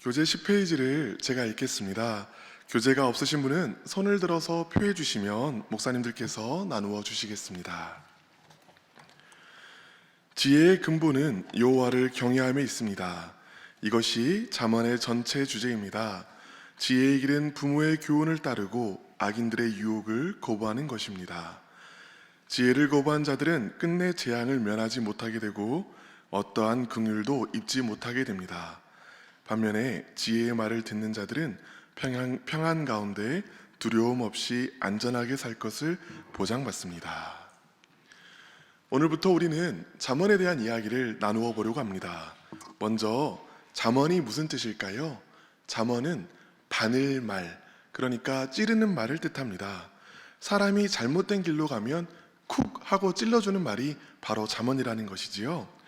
교재 10페이지를 제가 읽겠습니다. 교재가 없으신 분은 손을 들어서 표해 주시면 목사님들께서 나누어 주시겠습니다. 지혜의 근본은 여호와를 경외함에 있습니다. 이것이 잠언의 전체 주제입니다. 지혜의 길은 부모의 교훈을 따르고 악인들의 유혹을 거부하는 것입니다. 지혜를 거부한 자들은 끝내 재앙을 면하지 못하게 되고 어떠한 긍휼도 입지 못하게 됩니다. 반면에 지혜의 말을 듣는 자들은 평안 가운데 두려움 없이 안전하게 살 것을 보장받습니다. 오늘부터 우리는 잠언에 대한 이야기를 나누어 보려고 합니다. 먼저 잠언이 무슨 뜻일까요? 잠언은 바늘말, 그러니까 찌르는 말을 뜻합니다. 사람이 잘못된 길로 가면 쿡 하고 찔러주는 말이 바로 잠언이라는 것이지요.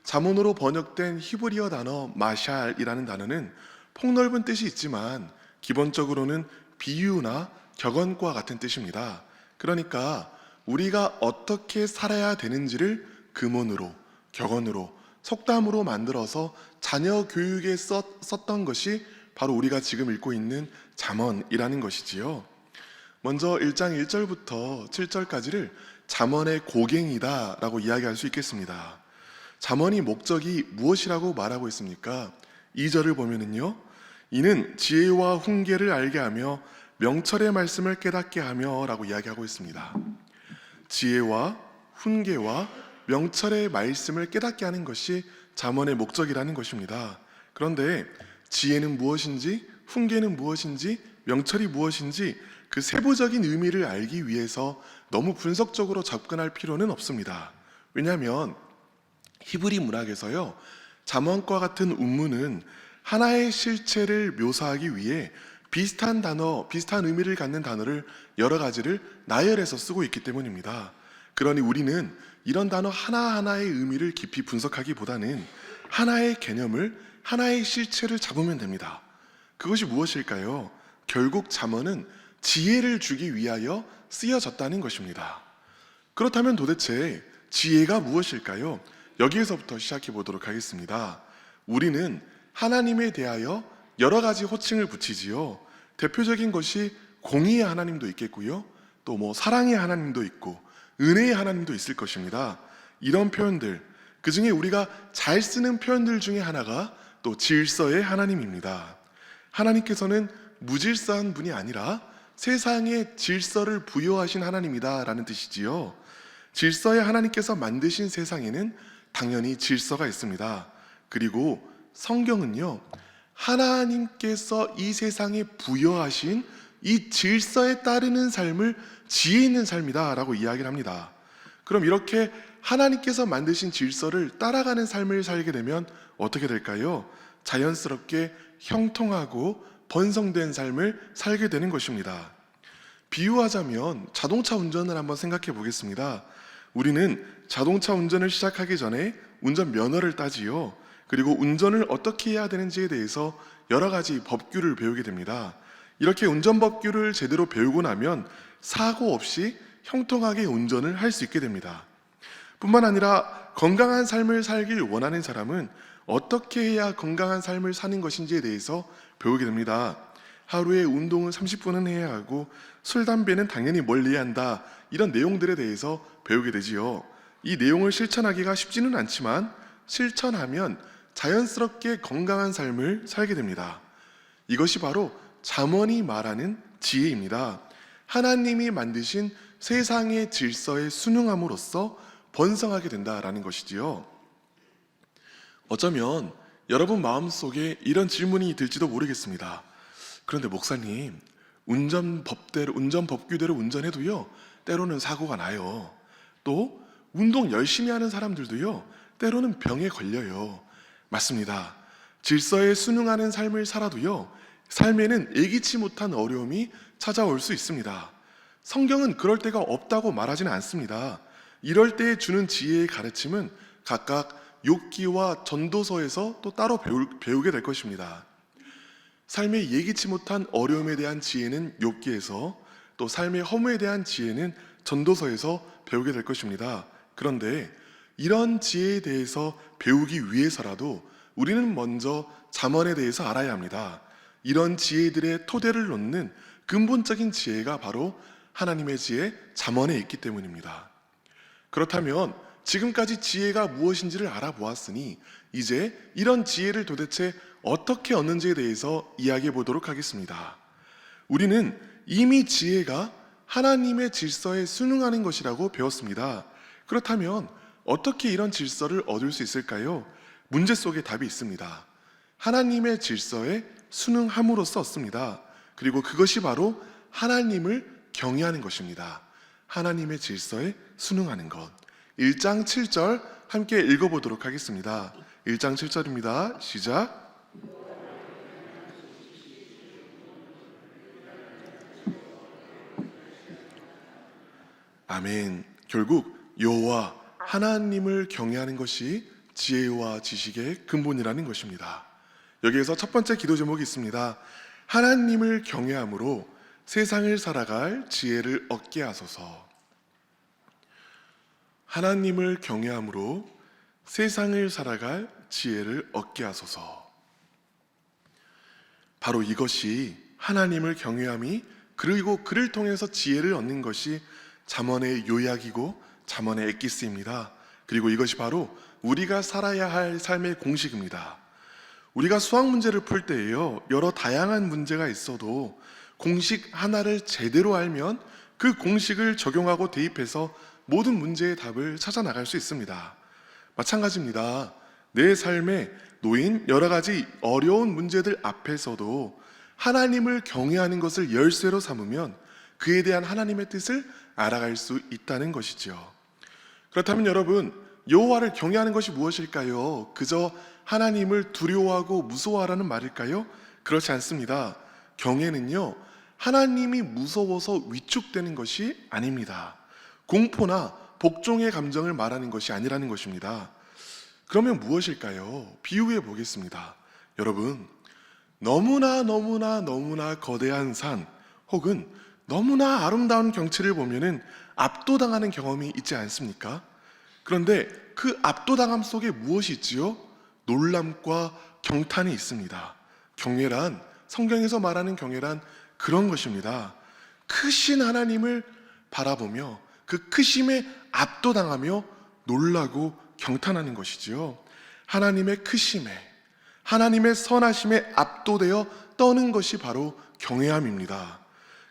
잠언으로 번역된 히브리어 단어 마샬이라는 단어는 폭넓은 뜻이 있지만 기본적으로는 비유나 격언과 같은 뜻입니다. 그러니까 우리가 어떻게 살아야 되는지를 금언으로, 격언으로, 속담으로 만들어서 자녀 교육에 썼던 것이 바로 우리가 지금 읽고 있는 잠언이라는 것이지요. 먼저 1장 1절부터 7절까지를 잠언의 고갱이다 라고 이야기할 수 있겠습니다. 잠언이 목적이 무엇이라고 말하고 있습니까? 2절을 보면은요, 이는 지혜와 훈계를 알게 하며 명철의 말씀을 깨닫게 하며 라고 이야기하고 있습니다. 지혜와 훈계와 명철의 말씀을 깨닫게 하는 것이 잠언의 목적이라는 것입니다. 그런데 지혜는 무엇인지, 훈계는 무엇인지, 명철이 무엇인지 그 세부적인 의미를 알기 위해서 너무 분석적으로 접근할 필요는 없습니다. 왜냐하면 히브리 문학에서요, 잠언과 같은 운문은 하나의 실체를 묘사하기 위해 비슷한 단어, 비슷한 의미를 갖는 단어를 여러 가지를 나열해서 쓰고 있기 때문입니다. 그러니 우리는 이런 단어 하나하나의 의미를 깊이 분석하기보다는 하나의 개념을, 하나의 실체를 잡으면 됩니다. 그것이 무엇일까요? 결국 잠언은 지혜를 주기 위하여 쓰여졌다는 것입니다. 그렇다면 도대체 지혜가 무엇일까요? 여기에서부터 시작해 보도록 하겠습니다. 우리는 하나님에 대하여 여러 가지 호칭을 붙이지요. 대표적인 것이 공의의 하나님도 있겠고요. 또 사랑의 하나님도 있고 은혜의 하나님도 있을 것입니다. 이런 표현들, 그 중에 우리가 잘 쓰는 표현들 중에 하나가 또 질서의 하나님입니다. 하나님께서는 무질서한 분이 아니라 세상에 질서를 부여하신 하나님이다 라는 뜻이지요. 질서의 하나님께서 만드신 세상에는 당연히 질서가 있습니다. 그리고 성경은요, 하나님께서 이 세상에 부여하신 이 질서에 따르는 삶을 지혜 있는 삶이다 라고 이야기를 합니다. 그럼 이렇게 하나님께서 만드신 질서를 따라가는 삶을 살게 되면 어떻게 될까요? 자연스럽게 형통하고 번성된 삶을 살게 되는 것입니다. 비유하자면 자동차 운전을 한번 생각해 보겠습니다. 우리는 자동차 운전을 시작하기 전에 운전 면허를 따지요. 그리고 운전을 어떻게 해야 되는지에 대해서 여러 가지 법규를 배우게 됩니다. 이렇게 운전 법규를 제대로 배우고 나면 사고 없이 형통하게 운전을 할 수 있게 됩니다. 뿐만 아니라 건강한 삶을 살길 원하는 사람은 어떻게 해야 건강한 삶을 사는 것인지에 대해서 배우게 됩니다. 하루에 운동은 30분은 해야 하고 술, 담배는 당연히 멀리해야 한다. 이런 내용들에 대해서 배우게 되지요. 이 내용을 실천하기가 쉽지는 않지만 실천하면 자연스럽게 건강한 삶을 살게 됩니다. 이것이 바로 잠언이 말하는 지혜입니다. 하나님이 만드신 세상의 질서에 순응함으로써 번성하게 된다라는 것이지요. 어쩌면 여러분 마음속에 이런 질문이 들지도 모르겠습니다. 그런데 목사님, 운전 법규대로 운전해도요, 때로는 사고가 나요. 또 운동 열심히 하는 사람들도요, 때로는 병에 걸려요. 맞습니다. 질서에 순응하는 삶을 살아도요, 삶에는 예기치 못한 어려움이 찾아올 수 있습니다. 성경은 그럴 때가 없다고 말하지는 않습니다. 이럴 때 주는 지혜의 가르침은 각각 욥기와 전도서에서 또 따로 배우게 될 것입니다. 삶의 예기치 못한 어려움에 대한 지혜는 욥기에서, 또 삶의 허무에 대한 지혜는 전도서에서 배우게 될 것입니다. 그런데 이런 지혜에 대해서 배우기 위해서라도 우리는 먼저 잠언에 대해서 알아야 합니다. 이런 지혜들의 토대를 놓는 근본적인 지혜가 바로 하나님의 지혜 잠언에 있기 때문입니다. 그렇다면 지금까지 지혜가 무엇인지를 알아보았으니 이제 이런 지혜를 도대체 어떻게 얻는지에 대해서 이야기해 보도록 하겠습니다. 우리는 이미 지혜가 하나님의 질서에 순응하는 것이라고 배웠습니다. 그렇다면 어떻게 이런 질서를 얻을 수 있을까요? 문제 속에 답이 있습니다. 하나님의 질서에 순응함으로써 얻습니다. 그리고 그것이 바로 하나님을 경외하는 것입니다. 하나님의 질서에 순응하는 것. 1장 7절 함께 읽어보도록 하겠습니다. 1장 7절입니다. 시작. 아멘. 결국 여호와 하나님을 경외하는 것이 지혜와 지식의 근본이라는 것입니다. 여기에서 첫 번째 기도 제목이 있습니다. 하나님을 경외함으로 세상을 살아갈 지혜를 얻게 하소서. 하나님을 경외함으로 세상을 살아갈 지혜를 얻게 하소서. 바로 이것이 하나님을 경외함이 그리고 그를 통해서 지혜를 얻는 것이 잠언의 요약이고 잠언의 엑기스입니다. 그리고 이것이 바로 우리가 살아야 할 삶의 공식입니다. 우리가 수학 문제를 풀 때에요, 여러 다양한 문제가 있어도 공식 하나를 제대로 알면 그 공식을 적용하고 대입해서 모든 문제의 답을 찾아 나갈 수 있습니다. 마찬가지입니다. 내 삶에 놓인 여러 가지 어려운 문제들 앞에서도 하나님을 경외하는 것을 열쇠로 삼으면 그에 대한 하나님의 뜻을 알아갈 수 있다는 것이죠. 그렇다면 여러분, 여호와를 경외하는 것이 무엇일까요? 그저 하나님을 두려워하고 무서워하라는 말일까요? 그렇지 않습니다. 경외는요, 하나님이 무서워서 위축되는 것이 아닙니다. 공포나 복종의 감정을 말하는 것이 아니라는 것입니다. 그러면 무엇일까요? 비유해 보겠습니다. 여러분, 너무나 거대한 산 혹은 너무나 아름다운 경치를 보면은 압도당하는 경험이 있지 않습니까? 그런데 그 압도당함 속에 무엇이 있지요? 놀람과 경탄이 있습니다. 경외란, 성경에서 말하는 경외란 그런 것입니다. 크신 하나님을 바라보며 그 크심에 압도당하며 놀라고 경탄하는 것이지요. 하나님의 크심에, 하나님의 선하심에 압도되어 떠는 것이 바로 경외함입니다.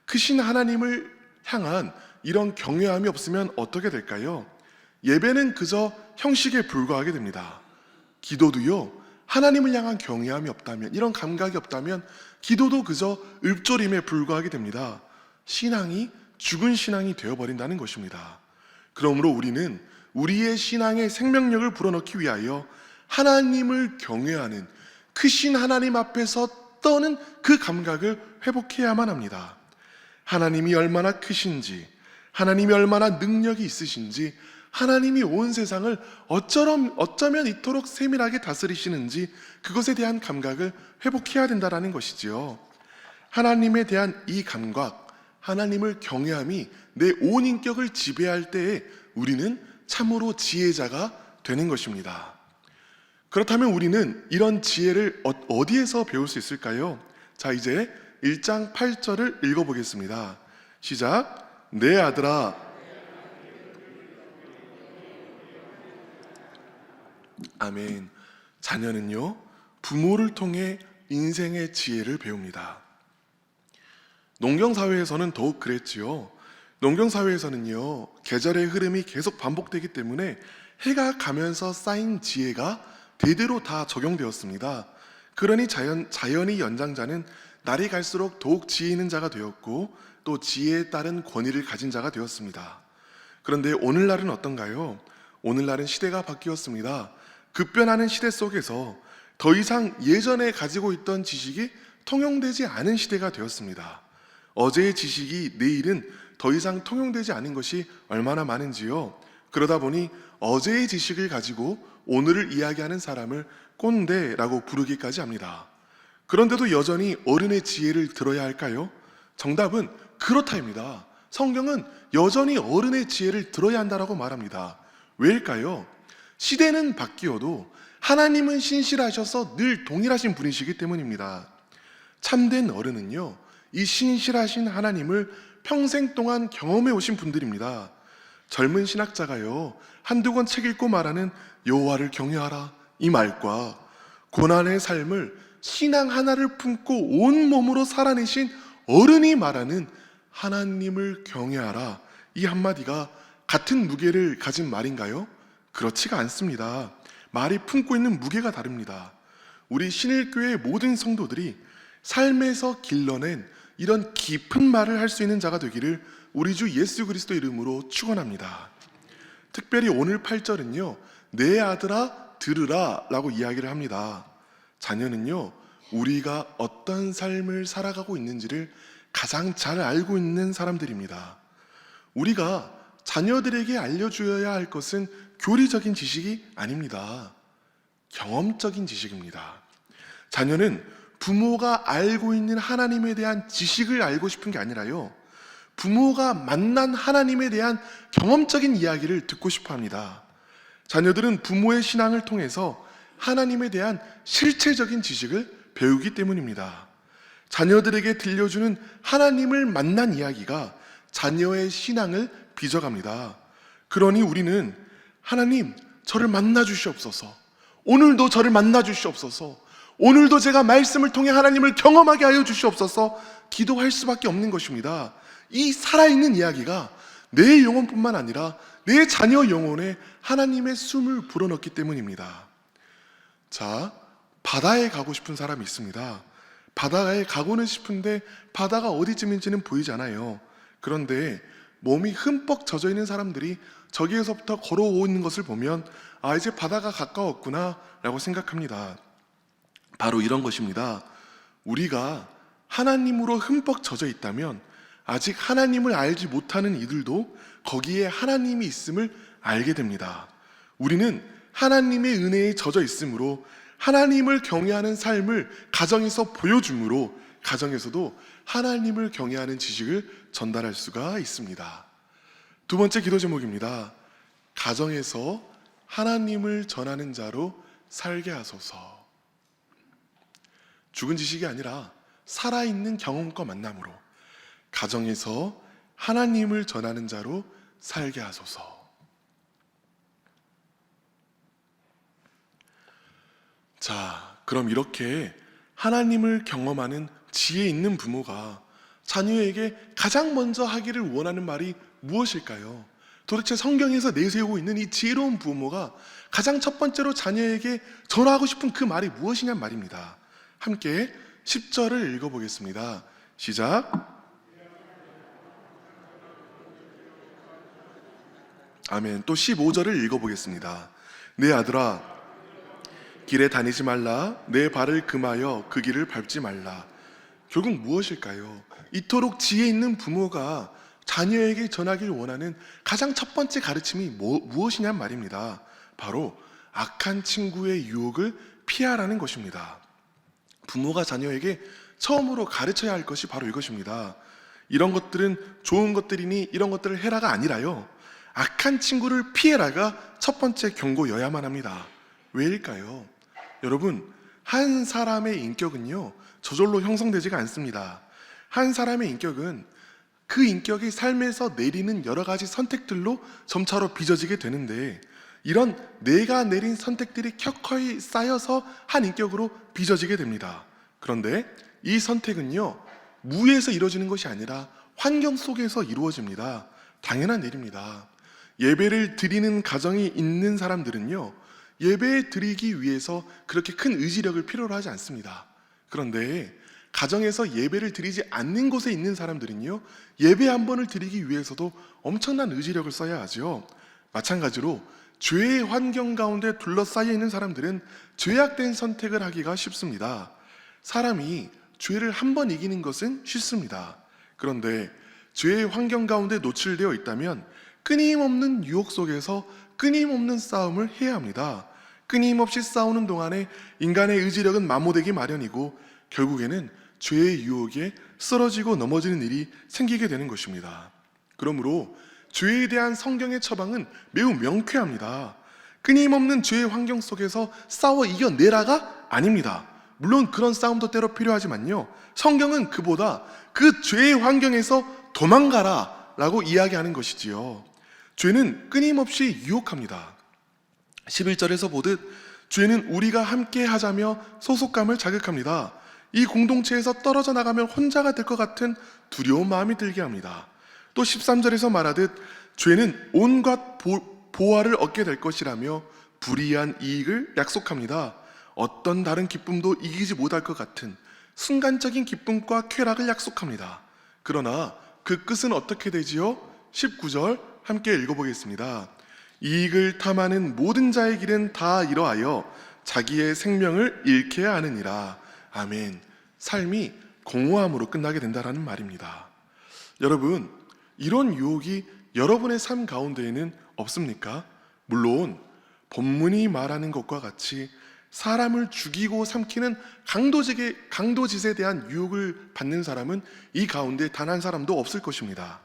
크신 하나님을 향한 이런 경외함이 없으면 어떻게 될까요? 예배는 그저 형식에 불과하게 됩니다. 기도도요, 하나님을 향한 경외함이 없다면, 이런 감각이 없다면 기도도 그저 읊조림에 불과하게 됩니다. 신앙이 죽은 신앙이 되어버린다는 것입니다. 그러므로 우리는 우리의 신앙의 생명력을 불어넣기 위하여 하나님을 경외하는 크신 하나님 앞에서 떠는 그 감각을 회복해야만 합니다. 하나님이 얼마나 크신지, 하나님이 얼마나 능력이 있으신지, 하나님이 온 세상을 어쩌면 이토록 세밀하게 다스리시는지 그것에 대한 감각을 회복해야 된다는 것이지요. 하나님에 대한 이 감각, 하나님을 경외함이 내 온 인격을 지배할 때에 우리는 참으로 지혜자가 되는 것입니다. 그렇다면 우리는 이런 지혜를 어디에서 배울 수 있을까요? 자, 이제 1장 8절을 읽어보겠습니다. 시작. 내 아들아, 아멘. 자녀는요, 부모를 통해 인생의 지혜를 배웁니다. 농경사회에서는 더욱 그랬지요. 농경사회에서는요, 계절의 흐름이 계속 반복되기 때문에 해가 가면서 쌓인 지혜가 대대로 다 적용되었습니다. 그러니 자연의 연장자는 날이 갈수록 더욱 지혜 있는 자가 되었고 또 지혜에 따른 권위를 가진 자가 되었습니다. 그런데 오늘날은 어떤가요? 오늘날은 시대가 바뀌었습니다. 급변하는 시대 속에서 더 이상 예전에 가지고 있던 지식이 통용되지 않은 시대가 되었습니다. 어제의 지식이 내일은 더 이상 통용되지 않은 것이 얼마나 많은지요. 그러다 보니 어제의 지식을 가지고 오늘을 이야기하는 사람을 꼰대라고 부르기까지 합니다. 그런데도 여전히 어른의 지혜를 들어야 할까요? 정답은 그렇다입니다. 성경은 여전히 어른의 지혜를 들어야 한다라고 말합니다. 왜일까요? 시대는 바뀌어도 하나님은 신실하셔서 늘 동일하신 분이시기 때문입니다. 참된 어른은요, 이 신실하신 하나님을 평생 동안 경험해 오신 분들입니다. 젊은 신학자가요, 한두 권 책 읽고 말하는 여호와를 경외하라 이 말과 고난의 삶을 신앙 하나를 품고 온 몸으로 살아내신 어른이 말하는 하나님을 경외하라 이 한마디가 같은 무게를 가진 말인가요? 그렇지가 않습니다. 말이 품고 있는 무게가 다릅니다. 우리 신일교회의 모든 성도들이 삶에서 길러낸 이런 깊은 말을 할 수 있는 자가 되기를 우리 주 예수 그리스도 이름으로 축원합니다. 특별히 오늘 8절은요, 내 아들아 들으라 라고 이야기를 합니다. 자녀는요, 우리가 어떤 삶을 살아가고 있는지를 가장 잘 알고 있는 사람들입니다. 우리가 자녀들에게 알려주어야 할 것은 교리적인 지식이 아닙니다. 경험적인 지식입니다. 자녀는 부모가 알고 있는 하나님에 대한 지식을 알고 싶은 게 아니라요, 부모가 만난 하나님에 대한 경험적인 이야기를 듣고 싶어 합니다. 자녀들은 부모의 신앙을 통해서 하나님에 대한 실체적인 지식을 배우기 때문입니다. 자녀들에게 들려주는 하나님을 만난 이야기가 자녀의 신앙을 빚어갑니다. 그러니 우리는 하나님, 저를 만나 주시옵소서. 오늘도 저를 만나 주시옵소서. 오늘도 제가 말씀을 통해 하나님을 경험하게 하여 주시옵소서 기도할 수밖에 없는 것입니다. 이 살아있는 이야기가 내 영혼뿐만 아니라 내 자녀 영혼에 하나님의 숨을 불어넣기 때문입니다. 자, 바다에 가고 싶은 사람이 있습니다. 바다에 가고는 싶은데 바다가 어디쯤인지는 보이지 않아요. 그런데 몸이 흠뻑 젖어 있는 사람들이 저기에서부터 걸어오는 것을 보면 아, 이제 바다가 가까웠구나 라고 생각합니다. 바로 이런 것입니다. 우리가 하나님으로 흠뻑 젖어 있다면 아직 하나님을 알지 못하는 이들도 거기에 하나님이 있음을 알게 됩니다. 우리는 하나님의 은혜에 젖어 있으므로 하나님을 경외하는 삶을 가정에서 보여주므로 가정에서도 하나님을 경외하는 지식을 전달할 수가 있습니다. 두 번째 기도 제목입니다. 가정에서 하나님을 전하는 자로 살게 하소서. 죽은 지식이 아니라 살아있는 경험과 만남으로 가정에서 하나님을 전하는 자로 살게 하소서. 자, 그럼 이렇게 하나님을 경험하는 지혜 있는 부모가 자녀에게 가장 먼저 하기를 원하는 말이 무엇일까요? 도대체 성경에서 내세우고 있는 이 지혜로운 부모가 가장 첫 번째로 자녀에게 전하고 싶은 그 말이 무엇이냐 말입니다. 함께 10절을 읽어보겠습니다. 시작. 아멘. 또 15절을 읽어보겠습니다. 내 아들아, 길에 다니지 말라. 내 발을 금하여 그 길을 밟지 말라. 결국 무엇일까요? 이토록 지혜 있는 부모가 자녀에게 전하길 원하는 가장 첫 번째 가르침이 무엇이냐 말입니다. 바로 악한 친구의 유혹을 피하라는 것입니다. 부모가 자녀에게 처음으로 가르쳐야 할 것이 바로 이것입니다. 이런 것들은 좋은 것들이니 이런 것들을 해라가 아니라요, 악한 친구를 피해라가 첫 번째 경고여야만 합니다. 왜일까요? 여러분, 한 사람의 인격은요, 저절로 형성되지가 않습니다. 한 사람의 인격은 그 인격이 삶에서 내리는 여러 가지 선택들로 점차로 빚어지게 되는데, 이런 내가 내린 선택들이 켜커이 쌓여서 한 인격으로 빚어지게 됩니다. 그런데 이 선택은요, 무에서 이루어지는 것이 아니라 환경 속에서 이루어집니다. 당연한 일입니다. 예배를 드리는 가정이 있는 사람들은요, 예배 드리기 위해서 그렇게 큰 의지력을 필요로 하지 않습니다. 그런데 가정에서 예배를 드리지 않는 곳에 있는 사람들은요, 예배 한 번을 드리기 위해서도 엄청난 의지력을 써야 하죠. 마찬가지로 죄의 환경 가운데 둘러싸여 있는 사람들은 죄악된 선택을 하기가 쉽습니다. 사람이 죄를 한 번 이기는 것은 쉽습니다. 그런데 죄의 환경 가운데 노출되어 있다면 끊임없는 유혹 속에서 끊임없는 싸움을 해야 합니다. 끊임없이 싸우는 동안에 인간의 의지력은 마모되기 마련이고 결국에는 죄의 유혹에 쓰러지고 넘어지는 일이 생기게 되는 것입니다. 그러므로 죄에 대한 성경의 처방은 매우 명쾌합니다. 끊임없는 죄의 환경 속에서 싸워 이겨내라가 아닙니다. 물론 그런 싸움도 때로 필요하지만요, 성경은 그보다 그 죄의 환경에서 도망가라 라고 이야기하는 것이지요. 죄는 끊임없이 유혹합니다. 11절에서 보듯 죄는 우리가 함께 하자며 소속감을 자극합니다. 이 공동체에서 떨어져 나가면 혼자가 될 것 같은 두려운 마음이 들게 합니다. 또 13절에서 말하듯 죄는 온갖 보화를 얻게 될 것이라며 불이한 이익을 약속합니다. 어떤 다른 기쁨도 이기지 못할 것 같은 순간적인 기쁨과 쾌락을 약속합니다. 그러나 그 끝은 어떻게 되지요? 19절 함께 읽어보겠습니다. 이익을 탐하는 모든 자의 길은 다 이러하여 자기의 생명을 잃게 하느니라. 아멘. 삶이 공허함으로 끝나게 된다는 말입니다. 여러분, 이런 유혹이 여러분의 삶 가운데에는 없습니까? 물론 본문이 말하는 것과 같이 사람을 죽이고 삼키는 강도짓에 대한 유혹을 받는 사람은 이 가운데 단 한 사람도 없을 것입니다.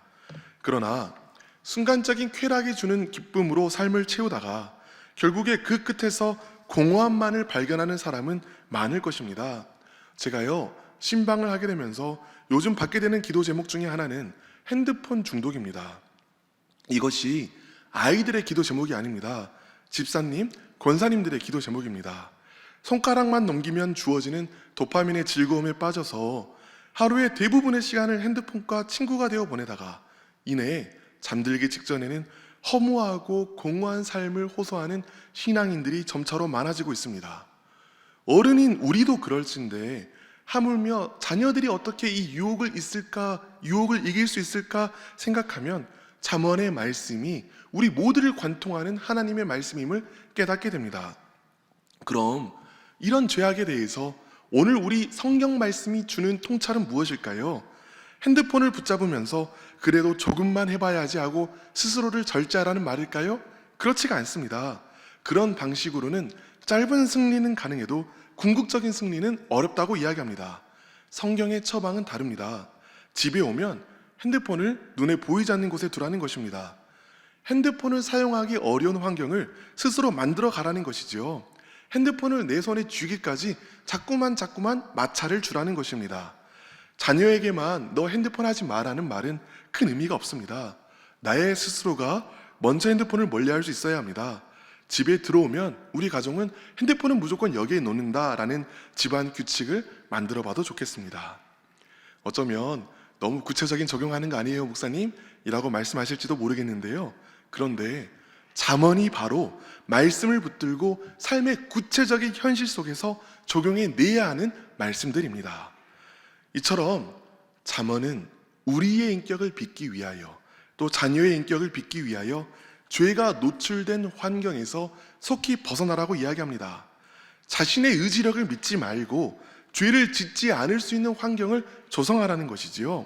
그러나 순간적인 쾌락이 주는 기쁨으로 삶을 채우다가 결국에 그 끝에서 공허함만을 발견하는 사람은 많을 것입니다. 제가요, 신방을 하게 되면서 요즘 받게 되는 기도 제목 중에 하나는 핸드폰 중독입니다. 이것이 아이들의 기도 제목이 아닙니다. 집사님, 권사님들의 기도 제목입니다. 손가락만 넘기면 주어지는 도파민의 즐거움에 빠져서 하루의 대부분의 시간을 핸드폰과 친구가 되어 보내다가 이내 잠들기 직전에는 허무하고 공허한 삶을 호소하는 신앙인들이 점차로 많아지고 있습니다. 어른인 우리도 그럴진데 하물며 자녀들이 어떻게 이 유혹을 이길 수 있을까 생각하면 잠언의 말씀이 우리 모두를 관통하는 하나님의 말씀임을 깨닫게 됩니다. 그럼 이런 죄악에 대해서 오늘 우리 성경 말씀이 주는 통찰은 무엇일까요? 핸드폰을 붙잡으면서 그래도 조금만 해봐야지 하고 스스로를 절제하라는 말일까요? 그렇지가 않습니다. 그런 방식으로는 짧은 승리는 가능해도 궁극적인 승리는 어렵다고 이야기합니다. 성경의 처방은 다릅니다. 집에 오면 핸드폰을 눈에 보이지 않는 곳에 두라는 것입니다. 핸드폰을 사용하기 어려운 환경을 스스로 만들어 가라는 것이지요. 핸드폰을 내 손에 쥐기까지 자꾸만 마찰을 주라는 것입니다. 자녀에게만 너 핸드폰 하지 마라는 말은 큰 의미가 없습니다. 나의 스스로가 먼저 핸드폰을 멀리할 수 있어야 합니다. 집에 들어오면 우리 가정은 핸드폰은 무조건 여기에 놓는다라는 집안 규칙을 만들어 봐도 좋겠습니다. 어쩌면 너무 구체적인 적용하는 거 아니에요, 목사님? 이라고 말씀하실지도 모르겠는데요. 그런데 잠언이 바로 말씀을 붙들고 삶의 구체적인 현실 속에서 적용해 내야 하는 말씀들입니다. 이처럼 잠언은 우리의 인격을 빚기 위하여 또 자녀의 인격을 빚기 위하여 죄가 노출된 환경에서 속히 벗어나라고 이야기합니다. 자신의 의지력을 믿지 말고 죄를 짓지 않을 수 있는 환경을 조성하라는 것이지요.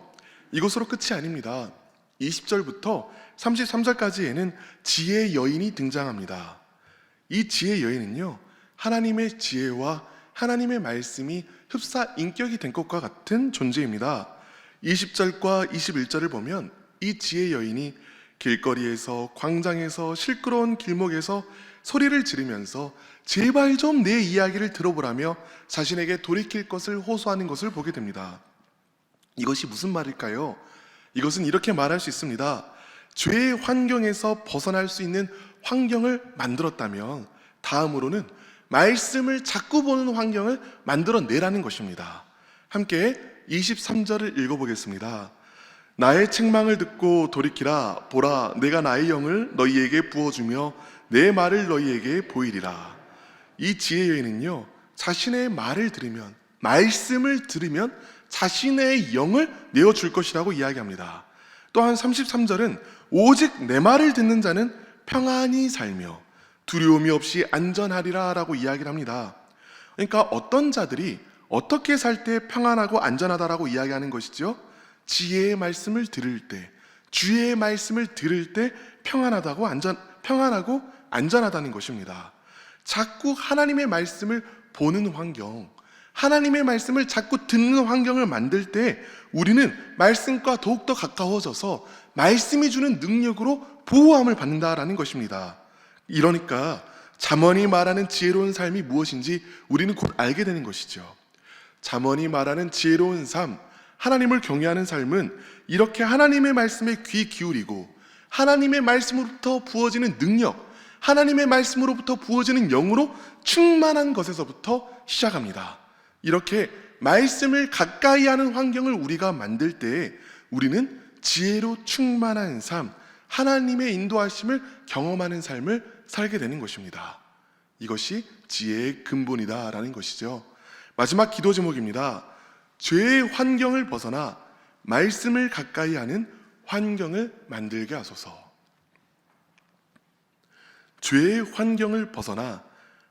이것으로 끝이 아닙니다. 20절부터 33절까지에는 지혜의 여인이 등장합니다. 이 지혜의 여인은요, 하나님의 지혜와 하나님의 말씀이 흡사 인격이 된 것과 같은 존재입니다. 20절과 21절을 보면 이 지혜의 여인이 길거리에서, 광장에서, 시끄러운 길목에서 소리를 지르면서 제발 좀 내 이야기를 들어보라며 자신에게 돌이킬 것을 호소하는 것을 보게 됩니다. 이것이 무슨 말일까요? 이것은 이렇게 말할 수 있습니다. 죄의 환경에서 벗어날 수 있는 환경을 만들었다면 다음으로는 말씀을 자꾸 보는 환경을 만들어내라는 것입니다. 함께 23절을 읽어보겠습니다. 나의 책망을 듣고 돌이키라. 보라, 내가 나의 영을 너희에게 부어주며 내 말을 너희에게 보이리라. 이 지혜의 여인은요, 자신의 말을 들으면, 말씀을 들으면 자신의 영을 내어줄 것이라고 이야기합니다. 또한 33절은 오직 내 말을 듣는 자는 평안히 살며 두려움이 없이 안전하리라 라고 이야기를 합니다. 그러니까 어떤 자들이 어떻게 살 때 평안하고 안전하다라고 이야기하는 것이죠? 지혜의 말씀을 들을 때, 주의 말씀을 들을 때 평안하고 안전하다는 것입니다. 자꾸 하나님의 말씀을 보는 환경, 하나님의 말씀을 자꾸 듣는 환경을 만들 때 우리는 말씀과 더욱더 가까워져서 말씀이 주는 능력으로 보호함을 받는다라는 것입니다. 이러니까 잠언이 말하는 지혜로운 삶이 무엇인지 우리는 곧 알게 되는 것이죠. 잠언이 말하는 지혜로운 삶, 하나님을 경외하는 삶은 이렇게 하나님의 말씀에 귀 기울이고 하나님의 말씀으로부터 부어지는 능력, 하나님의 말씀으로부터 부어지는 영으로 충만한 것에서부터 시작합니다. 이렇게 말씀을 가까이 하는 환경을 우리가 만들 때에 우리는 지혜로 충만한 삶, 하나님의 인도하심을 경험하는 삶을 살게 되는 것입니다. 이것이 지혜의 근본이다라는 것이죠. 마지막 기도 제목입니다. 죄의 환경을 벗어나 말씀을 가까이 하는 환경을 만들게 하소서. 죄의 환경을 벗어나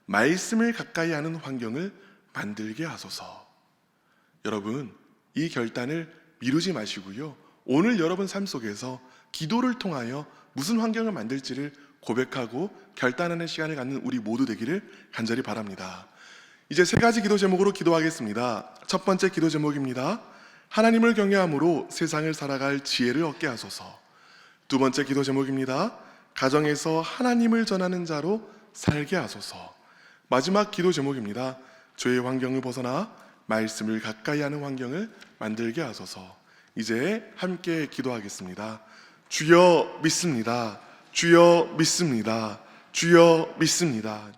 말씀을 가까이 하는 환경을 만들게 하소서. 여러분, 이 결단을 미루지 마시고요. 오늘 여러분 삶 속에서 기도를 통하여 무슨 환경을 만들지를 고백하고 결단하는 시간을 갖는 우리 모두 되기를 간절히 바랍니다. 이제 세 가지 기도 제목으로 기도하겠습니다. 첫 번째 기도 제목입니다. 하나님을 경외함으로 세상을 살아갈 지혜를 얻게 하소서. 두 번째 기도 제목입니다. 가정에서 하나님을 전하는 자로 살게 하소서. 마지막 기도 제목입니다. 죄의 환경을 벗어나 말씀을 가까이 하는 환경을 만들게 하소서. 이제 함께 기도하겠습니다. 주여 믿습니다. 주여 믿습니다. 주여 믿습니다.